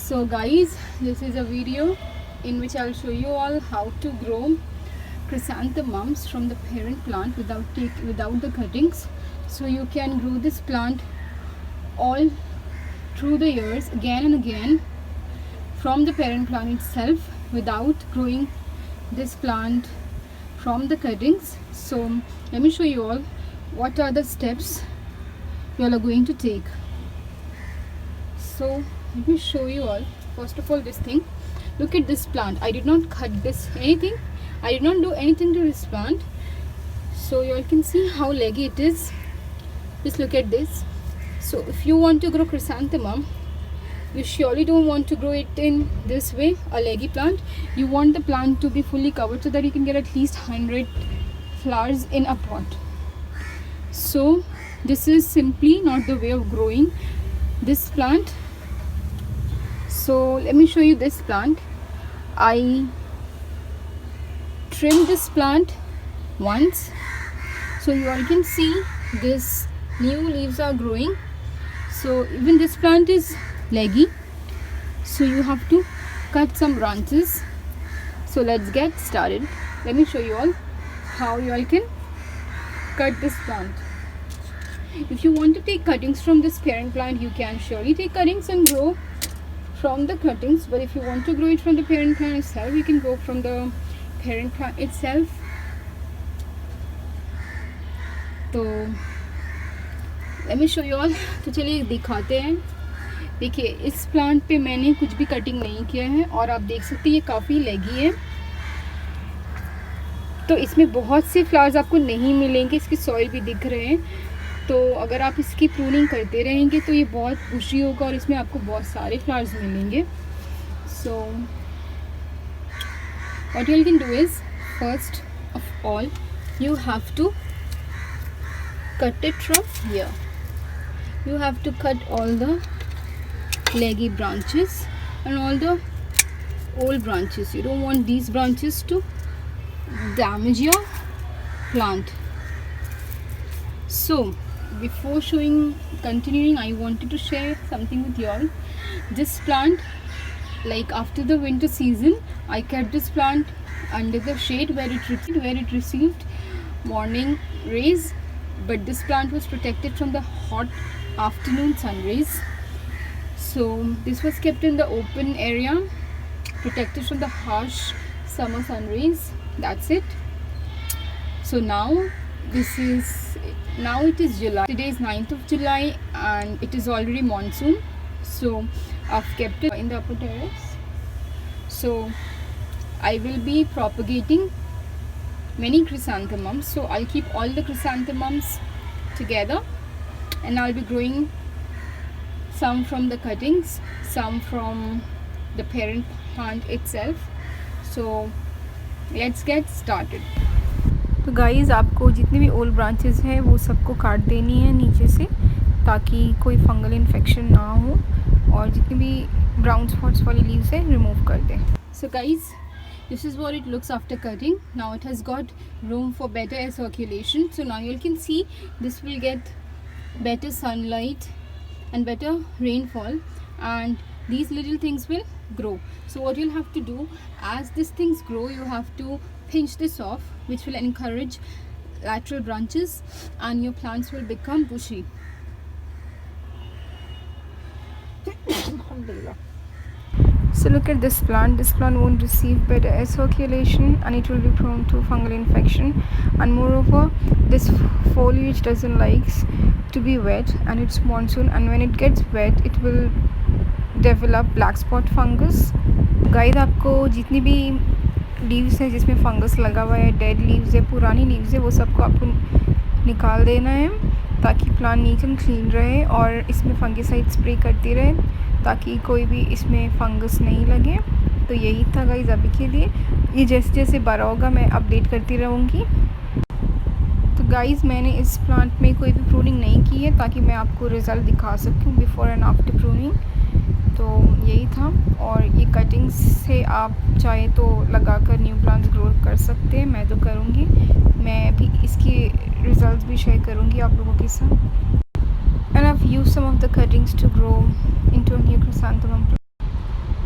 So guys, this is a video in which I'll show you all how to grow chrysanthemums from the parent plant without the cuttings. So you can grow this plant all through the years again and again from the parent plant itself without growing this plant from the cuttings. So let me show you all what are the steps you all are going to take. So let me show you all. First of all, this thing, look at this plant. I did not cut this anything. I did not do anything to this plant. So you all can see how leggy it is. Just look at this. So if you want to grow chrysanthemum, you surely don't want to grow it in this way, a leggy plant. You want the plant to be fully covered so that you can get at least 100 flowers in a pot. So this is simply not the way of growing this plant. So let me show you this plant. I trimmed this plant once, so you all can see this new leaves are growing. So even this plant is leggy, so you have to cut some branches. So let's get started. Let me show you all how you all can cut this plant. If you want to take cuttings from this parent plant, you can surely take cuttings and grow from the cuttings. But if you want to grow it from the parent plant itself, you can go from the parent plant itself. तो let me show you all. तो चलिए दिखाते हैं. देखिए इस plant पे मैंने कुछ भी कटिंग नहीं किया है और आप देख सकते हैं ये काफ़ी लगी है. तो इसमें बहुत से फ्लावर्स आपको नहीं मिलेंगे. इसकी सॉइल भी दिख रहे हैं. तो अगर आप इसकी प्रूनिंग करते रहेंगे तो ये बहुत बुशी होगा और इसमें आपको बहुत सारे फ्लावर्स मिलेंगे. So what you can do is, first of all you have to cut it from here. You have to cut all the leggy branches and all the old branches. You don't want these branches to damage your plant. So before continuing, I wanted to share something with you all. This plant, like after the winter season, I kept this plant under the shade where it received morning rays, but this plant was protected from the hot afternoon sun rays. So this was kept in the open area, protected from the harsh summer sun rays. That's it. So now it is July. Today is 9th of July and it is already monsoon. So I've kept it in the upper terrace. So I will be propagating many chrysanthemums. So I'll keep all the chrysanthemums together and I'll be growing some from the cuttings, some from the parent plant itself. So let's get started. तो guys आपको जितनी भी old branches हैं वो सबको काट देनी है नीचे से, ताकि कोई फंगल इन्फेक्शन ना हो, और जितनी भी ब्राउन स्पॉट्स वाली लीव्स है रिमूव कर दें. So guys, this is what it looks after cutting. Now it has got room for better air circulation. So now you can see this will get better sunlight and better rainfall, and these little things will grow. So what you'll have to do, as these things grow, you have to pinch this off, which will encourage lateral branches and your plants will become bushy. So look at this plant. This plant won't receive better air circulation and it will be prone to fungal infection, and moreover this foliage doesn't like to be wet, and it's monsoon, and when it gets wet it will develop black spot fungus. Guys आपको जितनी भी leaves है जिसमें fungus लगा हुआ है, dead leaves है, पुरानी लीव्स है, वो सबको आपको निकाल देना है ताकि प्लांट नीट एंड क्लीन रहे, और इसमें फंगिसाइड स्प्रे करती रहे ताकि कोई भी इसमें फंगस नहीं लगे. तो यही था गाइस अभी के लिए. ये जैसे जैसे बड़ा होगा मैं अपडेट करती रहूँगी. तो गाइस मैंने इस प्लांट में कोई भी प्रूनिंग नहीं की है ताकि मैं आपको रिज़ल्ट दिखा सकूँ बिफ़ोर एंड आफ्टर प्रूनिंग. तो यही था, और ये कटिंग्स से आप चाहे तो लगाकर न्यू प्लांट्स ग्रो कर सकते हैं. मैं तो करूँगी, मैं भी इसकी रिज़ल्ट भी शेयर करूँगी आप लोगों के साथ. And I've used some of the cuttings to grow into a new chrysanthemum plant.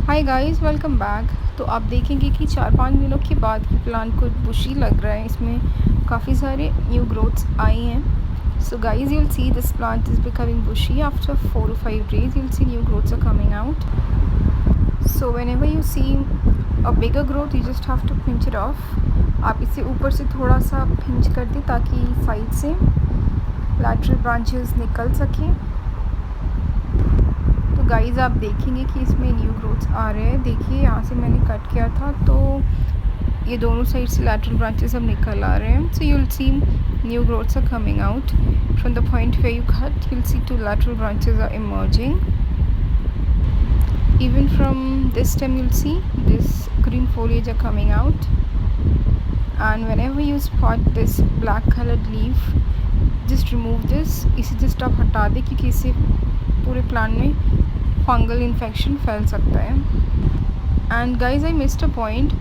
Hi guys, welcome back. तो आप देखेंगे कि 4-5 दिनों के बाद प्लांट को बुशी लग रहा है, इसमें काफ़ी सारे न्यू ग्रोथ्स आई हैं. So guys, you'll see this plant is becoming bushy after 4 to 5 days. You'll see new growths are coming out. So whenever you see a bigger growth, you just have to pinch it off. आप इसे ऊपर से थोड़ा सा pinch कर दें ताकि side से lateral branches निकल सकें. तो गाइज़ आप देखेंगे कि इसमें न्यू ग्रोथ्स आ रहे हैं. देखिए यहाँ से मैंने कट किया था तो ये दोनों साइड से lateral branches अब निकल आ रहे हैं. So you'll see new growths are coming out from the point where you cut. You'll see 2 lateral branches are emerging. Even from this stem you'll see this green foliage are coming out. And whenever you spot this black colored leaf, just remove this. इसे just आप हटा दें क्योंकि इससे पूरे plant में fungal infection फैल सकता है. And guys, I missed a point.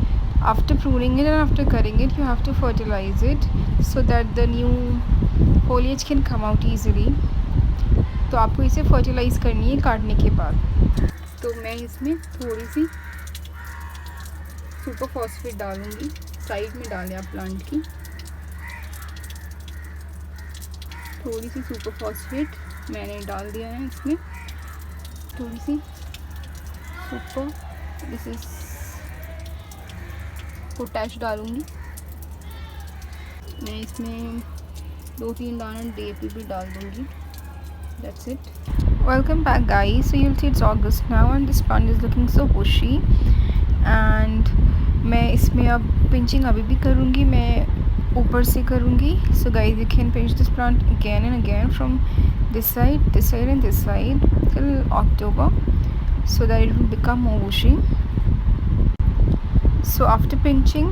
After pruning it and after cutting it, you have to fertilize it so that the new foliage can come out easily. तो आपको इसे फर्टिलाइज़ करनी है काटने के बाद. तो मैं इसमें थोड़ी सी सुपर फॉस्फेट डालूँगी. साइड में डालें आप प्लांट की थोड़ी सी सुपर फॉस्फेट मैंने डाल दिया है. इसमें थोड़ी सी सुपर, दिस इज पोटैश डालूँगी. मैं इसमें 2-3 दाना DAP भी डाल दूँगी. That's it. Welcome back guys. So you'll see it's August now and this plant is looking so bushy. And मैं इसमें अब pinching अभी भी करूँगी, मैं ऊपर से करूँगी. So guys, you can pinch this plant again and again from this side and this side till October so that it will become more bushy. So after pinching,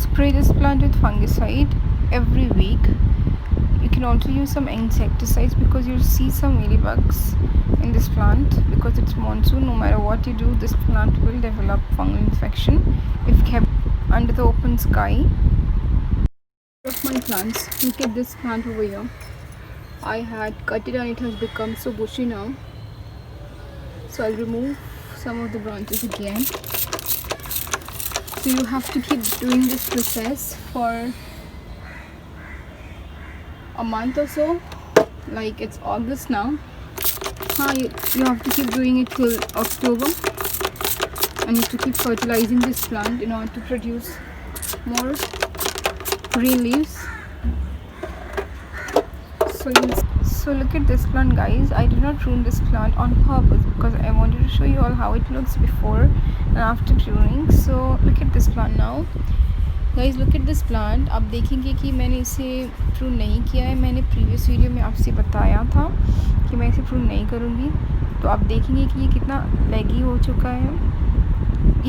spray this plant with fungicide every week. You can also use some insecticides because you'll see some mealybugs in this plant. Because it's monsoon, no matter what you do, this plant will develop fungal infection if kept under the open sky. Of my plants, look at this plant over here. I had cut it and it has become so bushy now. So I'll remove some of the branches again. So you have to keep doing this process for a month or so. Like it's August now. You have to keep doing it till October, and you have to keep fertilizing this plant in order to produce more green leaves. So look at this plant guys. I did not prune this plant on purpose because I wanted to show you all how it looks before and after pruning. So look at this plant now. Guys look at this plant. आप देखेंगे कि मैंने इसे prune नहीं किया है. मैंने previous video में आपसे बताया था कि मैं इसे प्रून नहीं करूँगी. तो आप देखेंगे कि ये कितना लेगी हो चुका है.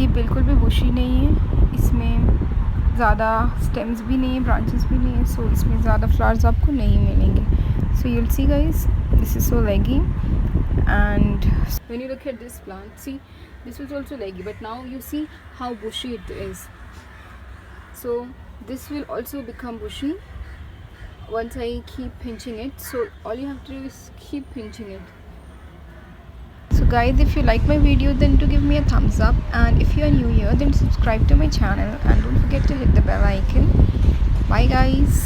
ये बिल्कुल भी बुशी नहीं है. इसमें ज़्यादा स्टेम्स भी नहीं है, ब्रांचेस भी नहीं है. सो इसमें ज़्यादा फ्लावर्स आपको नहीं मिलेंगे. So you'll see guys, this is so leggy. And when you look at this plant, see this was also leggy but now you see how bushy it is. So this will also become bushy once I keep pinching it. So all you have to do is keep pinching it. So guys, if you like my video, then to give me a thumbs up, and if you are new here, then subscribe to my channel and don't forget to hit the bell icon. Bye guys.